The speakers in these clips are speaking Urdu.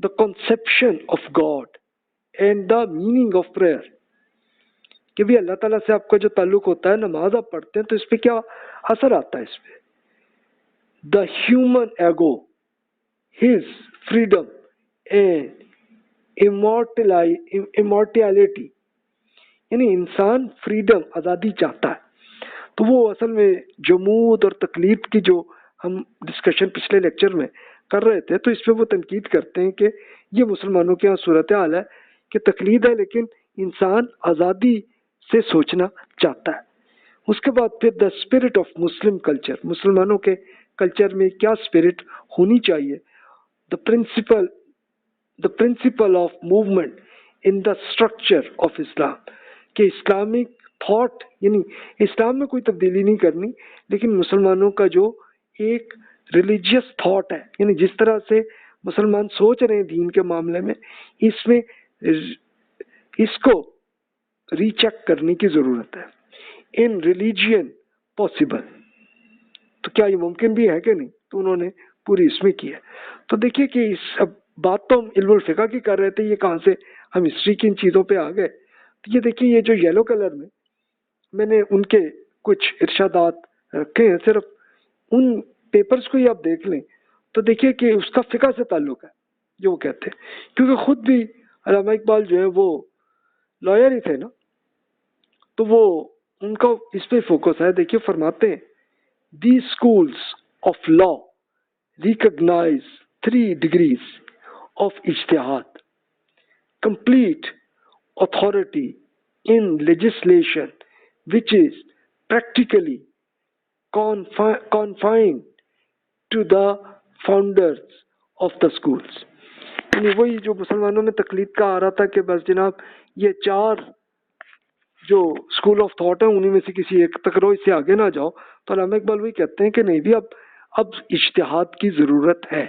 the conception of God and the meaning of prayer. کہ بھی اللہ تعالیٰ سے آپ کا جو تعلق ہوتا ہے، نماز آپ پڑھتے ہیں تو اس پہ کیا اثر آتا ہے اس پہ. The human ego, his freedom and immortality، یعنی انسان فریڈم، آزادی چاہتا ہے. تو وہ اصل میں جمود اور تکلیف کی جو ہم ڈسکشن پچھلے لیکچر میں کر رہے تھے، تو اس پہ وہ تنقید کرتے ہیں کہ یہ مسلمانوں کے یہاں صورتحال ہے کہ تقلید ہے لیکن انسان آزادی سے سوچنا چاہتا ہے. اس کے بعد پھر the spirit of Muslim culture, مسلمانوں کے کلچر میں کیا اسپرٹ ہونی چاہیے. The principle of movement in the structure of Islam, کہ اسلامک تھاٹ، یعنی اسلام میں کوئی تبدیلی نہیں کرنی لیکن مسلمانوں کا جو ایک ریلیجیس تھاٹ ہے، یعنی جس طرح سے مسلمان سوچ رہے ہیں دین کے معاملے میں، اس کو ری چیک کرنے کی ضرورت ہے. ان ریلیجین پاسبل، تو کیا یہ ممکن بھی ہے کہ نہیں، تو انہوں نے پوری اس میں کی ہے. تو دیکھیے کہ اس اب بات تو ہم علم الفقہ کی کر رہے تھے، یہ کہاں سے ہم ہسٹری کی ان چیزوں پہ آ گئے. تو یہ دیکھیے یہ جو یلو کلر میں نے ان کے کچھ ارشادات رکھے ہیں، صرف ان پیپرز کو ہی آپ دیکھ لیں تو دیکھیے کہ اس کا فقہ سے تعلق ہے جو وہ کہتے ہیں، کیونکہ خود بھی علامہ اقبال جو ہے وہ لائر ہی تھے نا، تو وہ ان کا اس پہ فوکس ہے. دیکھیے فرماتے ہیں the schools of law recognize 3 degrees of اجتہاد: complete authority in legislation which is practically confined to the founders of the schools. یعنی وہی جو مسلمانوں میں تقلید کا آ رہا تھا کہ بس جناب یہ 4 جو اسکول آف تھاٹ ہیں انہی میں سے کسی ایک تک رہو، اس سے آگے نہ جاؤ. تو علامہ اقبال وہی کہتے ہیں کہ نہیں بھی اب اجتہاد کی ضرورت ہے.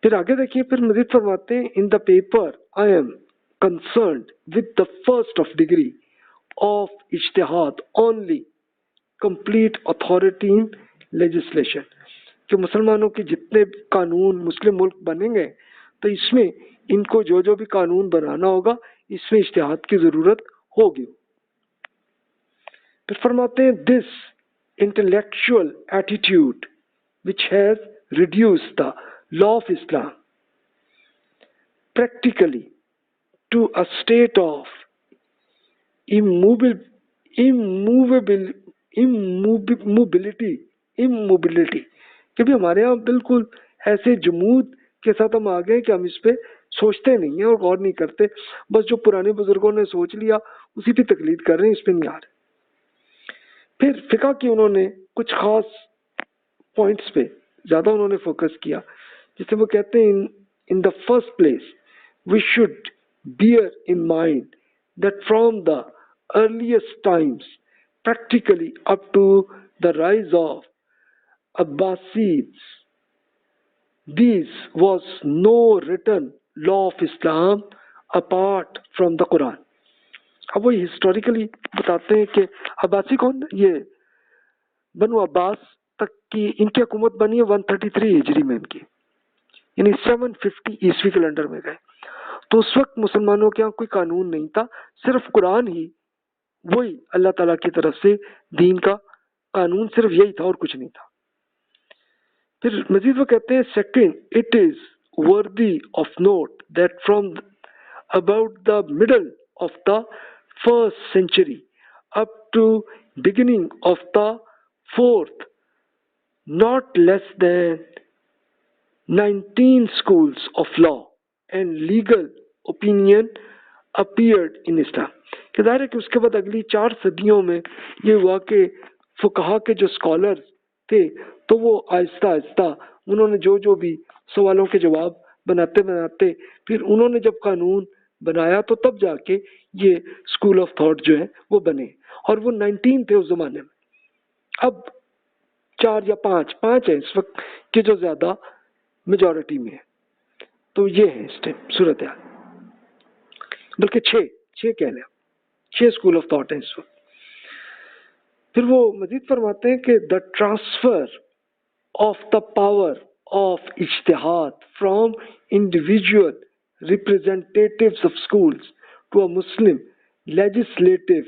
پھر آگے دیکھیے، پھر مزید فرماتے ہیں in the paper I am concerned with the first of degree of اجتہاد only complete authority in legislation, کہ مسلمانوں کے جتنے قانون مسلم ملک بنیں گے تو اس میں ان کو جو بھی قانون بنانا ہوگا اس میں اجتہاد کی ضرورت ہوگی. پھر فرماتے ہیں this intellectual attitude which has reduced the law of Islam practically to a state of immobility، کہ بھی ہمارے ہاں بالکل ایسے جمود کے ساتھ ہم آ گئے کہ ہم اس پہ سوچتے نہیں ہیں اور غور نہیں کرتے، بس جو پرانے بزرگوں نے سوچ لیا اسی پہ تقلید کر رہے ہیں، اس پہ نہیں آ رہے. پھر فقہ کی انہوں نے کچھ خاص پوائنٹس پہ زیادہ انہوں نے فوکس کیا، جسے وہ کہتے ہیں in the first place we should bear in mind that from the earliest times practically up to the rise of Abbasids this was no written law of Islam apart from the Quran. اب وہ ہسٹوریکلی بتاتے ہیں کہ عباسی کون، یہ بنو عباس تک کی ان کی حکومت بنی ہے 133 ہجری میں ان کی، یعنی 750 عیسوی کیلنڈر میں گئے. تو اس وقت مسلمانوں کے یہاں کوئی قانون نہیں تھا، صرف قرآن ہی وہی اللہ تعالیٰ کی طرف سے دین کا قانون، صرف یہی تھا اور کچھ نہیں تھا. پھر مزید وہ کہتے ہیں second it is worthy of note that from about the middle of the first century up to beginning of the 4th, not less than 19 schools of law and legal opinion appeared in Islam. کہ ظاہر ہے کہ اس کے بعد اگلی 4 صدیوں میں یہ ہوا کہ فقہا کے جو اسکالر تھے تو وہ آہستہ آہستہ انہوں نے جو بھی سوالوں کے جواب بناتے پھر انہوں نے جب قانون بنایا تو تب جا کے یہ اسکول آف تھاٹ جو ہے وہ بنے، اور وہ 19 تھے اس زمانے میں. اب 4 یا 5 ہیں اس وقت کہ جو زیادہ میجورٹی میں ہے. تو یہ ہے اس ٹائم صورتحال، بلکہ 6 کہہ لیں، 6 اسکول آف تھاٹ ہیں اس وقت. پھر وہ مزید فرماتے ہیں کہ the transfer of the power of ijtihad from individual representatives of schools to a Muslim legislative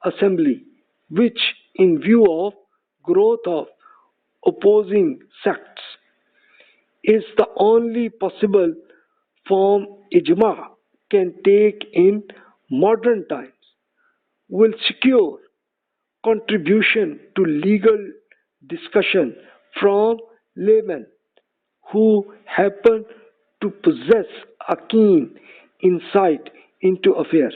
assembly, which, in view of growth of opposing sects, is the only possible form ijma can take in modern times, will secure contribution to legal discussion from laymen who happen to possess a keen insight into affairs.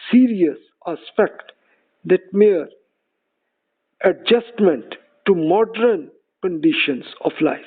serious aspect that mere adjustment to modern conditions of life।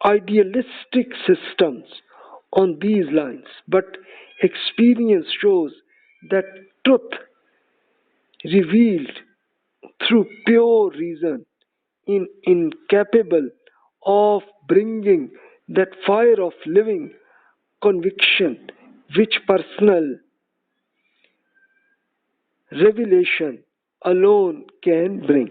idealistic systems on these lines, but experience shows that truth revealed through pure reason is incapable of bringing that fire of living conviction which personal revelation alone can bring।